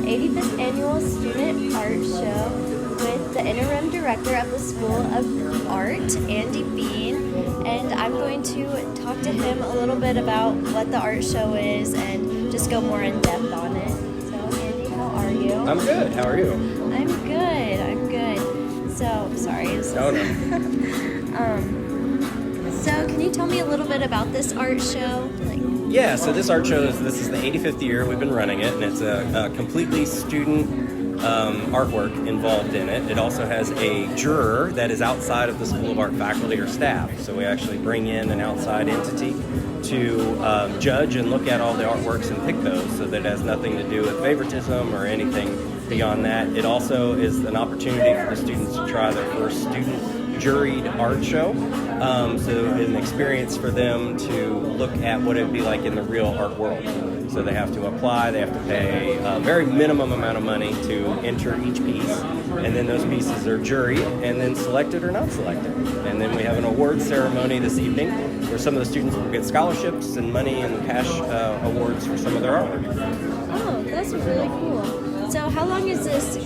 85th Annual Student Art Show with the interim director of the School of Art, Andy Bean, and I'm going to talk to him a little bit about what the art show is and just go more in depth on it. So, Andy, how are you? I'm good. How are you? I'm good. So, sorry. No. So, can you tell me a little bit about this art show? Yeah, so this art show this is the 85th year we've been running it, and it's a completely student artwork involved in it. It also has a juror that is outside of the School of Art faculty or staff. So we actually bring in an outside entity to judge and look at all the artworks and pick those, so that it has nothing to do with favoritism or anything beyond that. It also is an opportunity for the students to try their first student juried art show, so an experience for them to look at what it would be like in the real art world. So they have to apply, they have to pay a very minimum amount of money to enter each piece, and then those pieces are juried and then selected or not selected. And then we have an award ceremony this evening where some of the students will get scholarships and money and cash awards for some of their artwork. Oh, that's really cool. So how long is this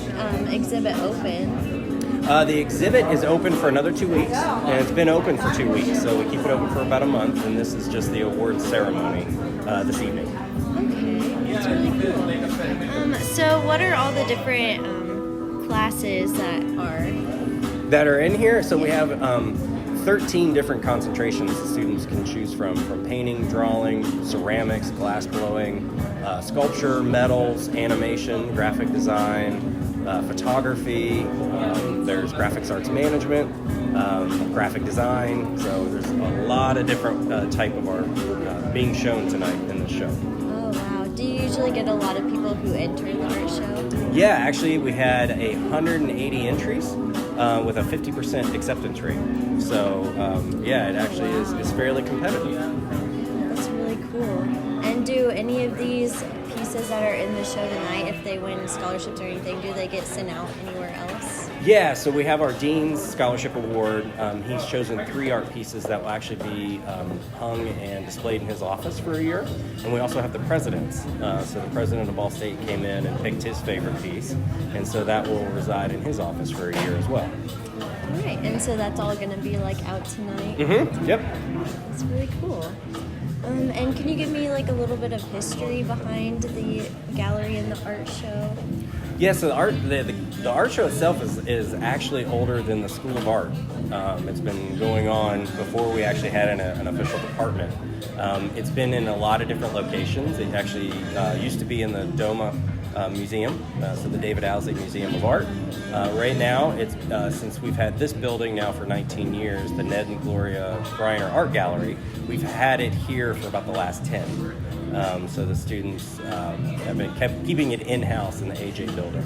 exhibit open? The exhibit is open for another 2 weeks, and it's been open for 2 weeks, so we keep it open for about a month, and this is just the awards ceremony this evening. Okay, that's really cool. So what are all the different classes that are in here? So we have 13 different concentrations the students can choose from painting, drawing, ceramics, glass blowing, sculpture, metals, animation, graphic design, photography, there's graphics arts management, graphic design, so there's a lot of different type of art being shown tonight in the show. Oh wow, do you usually get a lot of people who enter the art show? Yeah, actually we had 180 entries with a 50% acceptance rate, so yeah, it actually is fairly competitive. That's really cool. And do any of these pieces that are in the show tonight, if they win scholarships or anything, do they get sent out anywhere else? Yeah, so we have our Dean's Scholarship Award. He's chosen 3 art pieces that will actually be hung and displayed in his office for a year. And we also have the presidents. So the president of Ball State came in and picked his favorite piece. And so that will reside in his office for a year as well. All right, and so that's all going to be out tonight? Mm-hmm, yep. That's really cool. And can you give me a little bit of history behind the gallery and the art show? Yeah, so the art show itself is actually older than the School of Art. It's been going on before we actually had an official department. It's been in a lot of different locations. It actually used to be in the Doma Museum, so the David Owsley Museum of Art. Right now, it's since we've had this building now for 19 years, the Ned and Gloria Greiner Art Gallery, we've had it here for about the last 10. So the students have been keeping it in-house in the AJ building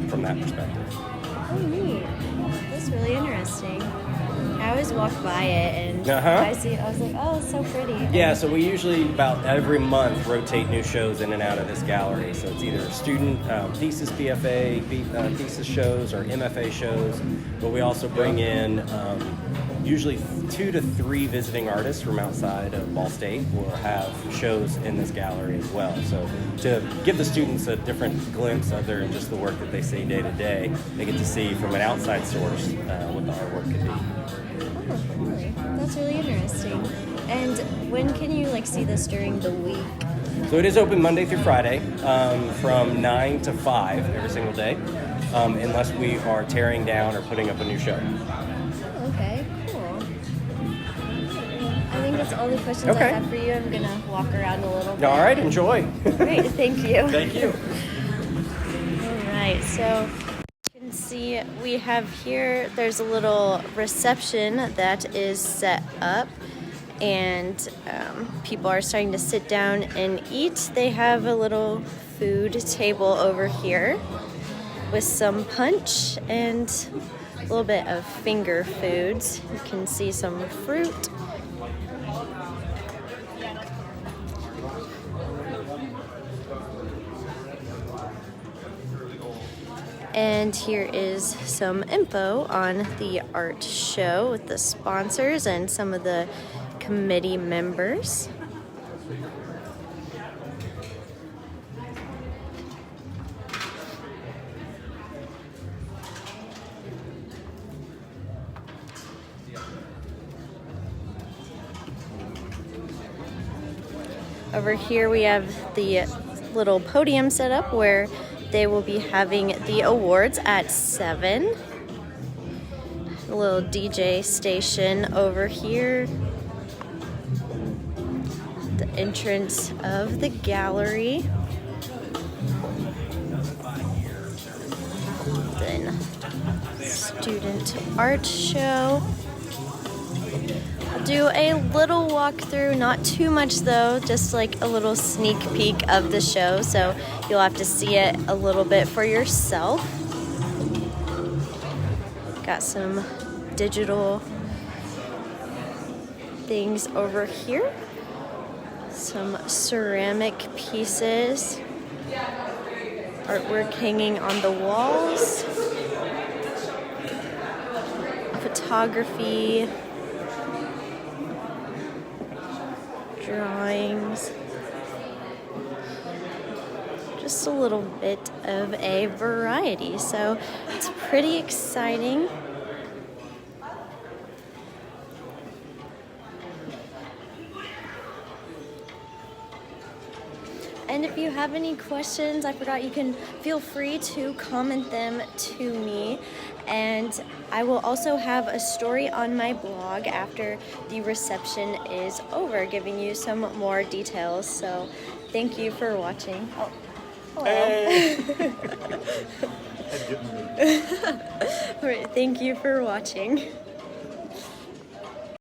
from that perspective. Oh, neat. That's really interesting. I always walk by it and I was like, oh, it's so pretty. Yeah, so we usually about every month rotate new shows in and out of this gallery. So it's either student thesis PFA thesis shows or MFA shows, but we also bring in usually 2 to 3 visiting artists from outside of Ball State will have shows in this gallery as well. So to give the students a different glimpse other than just the work that they see day to day, they get to see from an outside source what the artwork could be. Oh, really? That's really interesting. And when can you see this during the week? So it is open Monday through Friday from 9 to 5 every single day, unless we are tearing down or putting up a new show. Okay, cool. I think that's all the questions I have for you. I'm going to walk around a little bit. All right, enjoy. Great, thank you. Thank you. All right, so you can see we have here, there's a little reception that is set up, and people are starting to sit down and eat. They have a little food table over here with some punch and a little bit of finger foods. You can see some fruit. And here is some info on the art show with the sponsors and some of the committee members. Over here we have the little podium set up where they will be having the awards at 7. A little DJ station over here. The entrance of the gallery. Then student art show. I'll do a little walkthrough, not too much though, just like a little sneak peek of the show, so you'll have to see it a little bit for yourself. Got some digital things over here. Some ceramic pieces. Artwork hanging on the walls. Photography. Drawings. Just a little bit of a variety, so it's pretty exciting. And if you have any questions, I forgot, you can feel free to comment them to me. And I will also have a story on my blog after the reception is over, giving you some more details. So thank you for watching. Oh, hello. Hey. All right, thank you for watching.